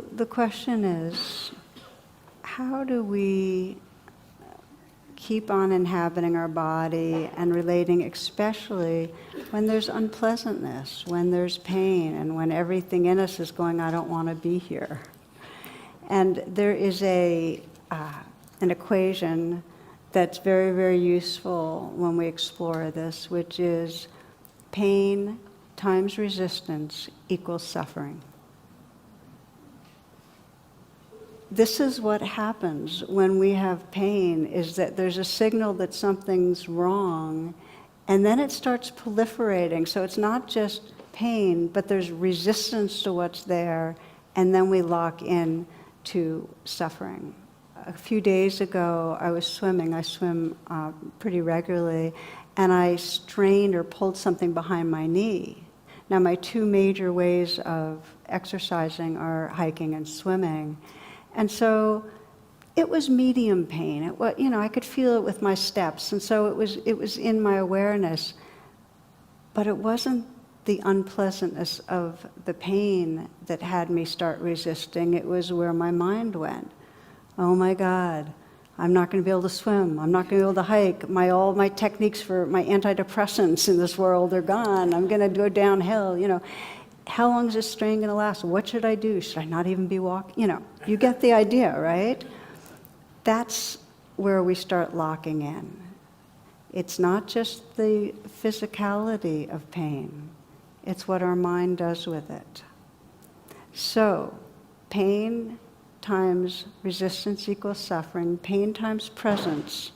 So the question is, how do we keep on inhabiting our body and relating, especially when there's unpleasantness, when there's pain, and when everything in us is going, I don't want to be here. And there is an equation that's very, very useful when we explore this, which is pain times resistance equals suffering. This is what happens when we have pain, is that there's a signal that something's wrong, and then it starts proliferating. So it's not just pain, but there's resistance to what's there, and then we lock in to suffering. A few days ago, I was swimming. I swim pretty regularly, and I strained or pulled something behind my knee. Now, my two major ways of exercising are hiking and swimming. And so it was medium pain. It was, I could feel it with my steps, and so it was in my awareness. But it wasn't the unpleasantness of the pain that had me start resisting. It was where my mind went. Oh my God, I'm not going to be able to swim. I'm not going to be able to hike. All my techniques for my antidepressants in this world are gone. I'm going to go downhill. How long is this strain going to last? What should I do? Should I not even be walking? You get the idea, right? That's where we start locking in. It's not just the physicality of pain. It's what our mind does with it. So, pain times resistance equals suffering. Pain times presence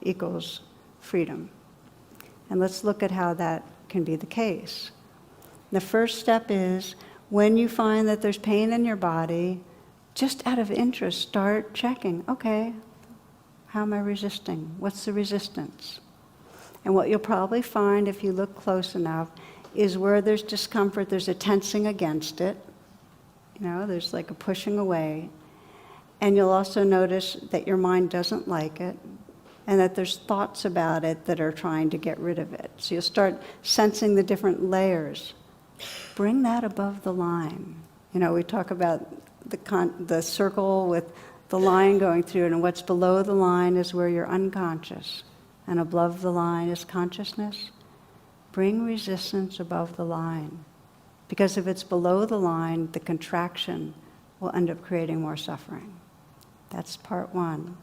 equals freedom. And let's look at how that can be the case. The first step is, when you find that there's pain in your body, just out of interest, start checking, okay, how am I resisting? What's the resistance? And what you'll probably find if you look close enough is where there's discomfort, there's a tensing against it. There's like a pushing away. And you'll also notice that your mind doesn't like it, and that there's thoughts about it that are trying to get rid of it. So you'll start sensing the different layers. Bring that above the line. We talk about the circle with the line going through it, and what's below the line is where you're unconscious, and above the line is consciousness. Bring resistance above the line. Because if it's below the line, the contraction will end up creating more suffering. That's part one.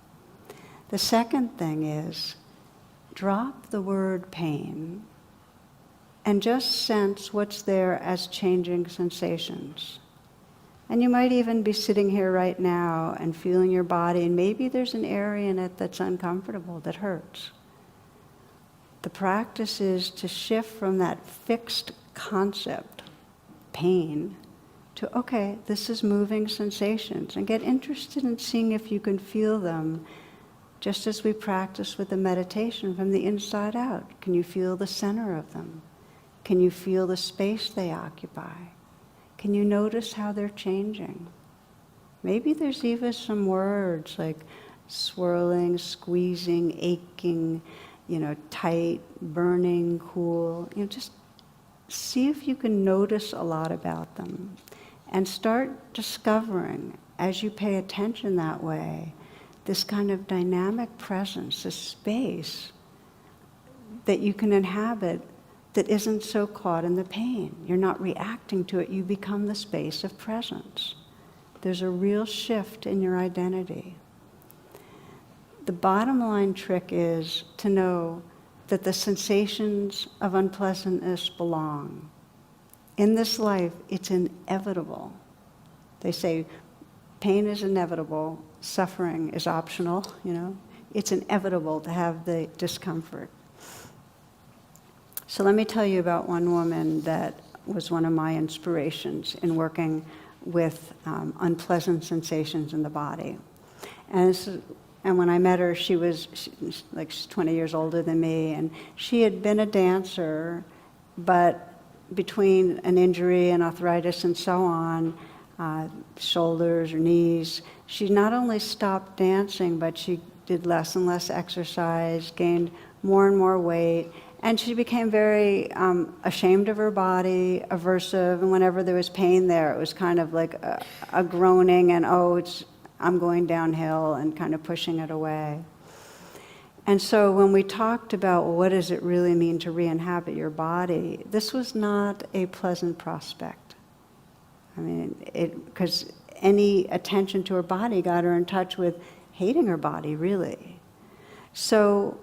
The second thing is, drop the word pain and just sense what's there as changing sensations. And you might even be sitting here right now and feeling your body, and maybe there's an area in it that's uncomfortable, that hurts. The practice is to shift from that fixed concept, pain, to, okay, this is moving sensations, and get interested in seeing if you can feel them, just as we practice with the meditation from the inside out. Can you feel the center of them? Can you feel the space they occupy? Can you notice how they're changing? Maybe there's even some words like swirling, squeezing, aching, tight, burning, cool. Just see if you can notice a lot about them. And start discovering, as you pay attention that way, this kind of dynamic presence, this space that you can inhabit that isn't so caught in the pain. You're not reacting to it. You become the space of presence. There's a real shift in your identity. The bottom line trick is to know that the sensations of unpleasantness belong. In this life, it's inevitable. They say pain is inevitable, suffering is optional, It's inevitable to have the discomfort. So let me tell you about one woman that was one of my inspirations in working with unpleasant sensations in the body. And when I met her, she's 20 years older than me, and she had been a dancer, but between an injury and arthritis and so on, shoulders or knees, she not only stopped dancing, but she did less and less exercise, gained more and more weight, And she became very ashamed of her body, aversive, and whenever there was pain there, it was kind of like a groaning and, I'm going downhill, and kind of pushing it away. And so when we talked about, well, what does it really mean to re-inhabit your body, this was not a pleasant prospect. I mean, because any attention to her body got her in touch with hating her body, really. So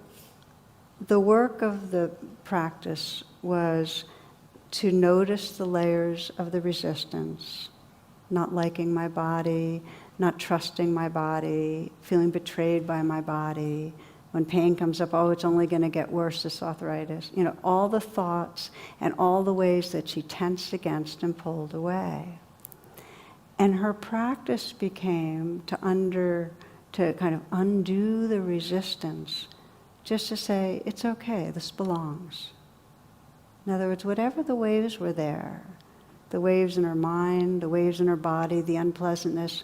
the work of the practice was to notice the layers of the resistance, not liking my body, not trusting my body, feeling betrayed by my body. When pain comes up, it's only going to get worse, this arthritis. All the thoughts and all the ways that she tensed against and pulled away. And her practice became to kind of undo the resistance, just to say, it's okay, this belongs. In other words, whatever the waves were there, the waves in her mind, the waves in her body, the unpleasantness,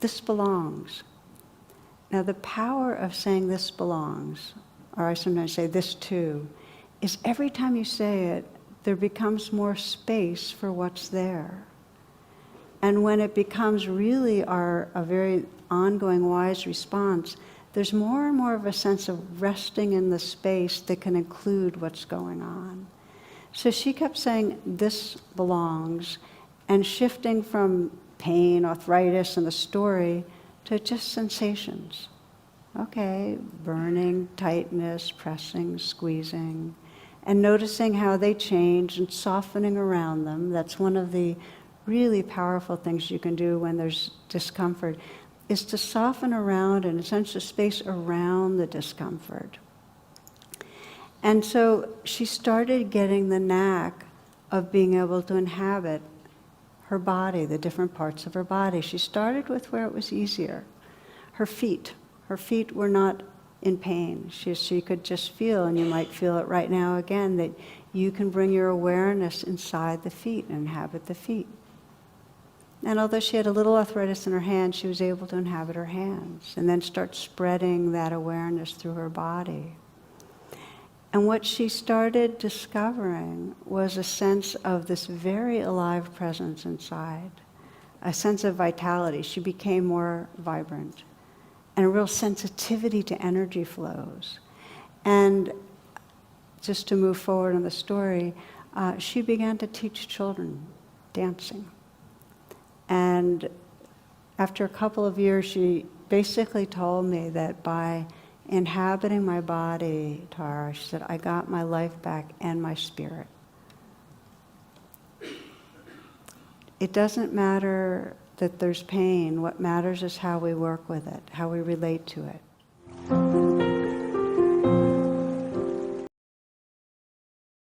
this belongs. Now the power of saying this belongs, or I sometimes say this too, is every time you say it, there becomes more space for what's there. And when it becomes really a very ongoing wise response, there's more and more of a sense of resting in the space that can include what's going on. So she kept saying, this belongs, and shifting from pain, arthritis, and the story to just sensations. Okay, burning, tightness, pressing, squeezing, and noticing how they change and softening around them. That's one of the really powerful things you can do when there's discomfort, is to soften around and sense the space around the discomfort. And so she started getting the knack of being able to inhabit her body, the different parts of her body. She started with where it was easier. Her feet. Her feet were not in pain. She could just feel, and you might feel it right now again, that you can bring your awareness inside the feet and inhabit the feet. And although she had a little arthritis in her hands, she was able to inhabit her hands and then start spreading that awareness through her body. And what she started discovering was a sense of this very alive presence inside, a sense of vitality. She became more vibrant, and a real sensitivity to energy flows. And just to move forward in the story, she began to teach children dancing. And after a couple of years, she basically told me that by inhabiting my body, Tara, she said, I got my life back and my spirit. It doesn't matter that there's pain. What matters is how we work with it, how we relate to it.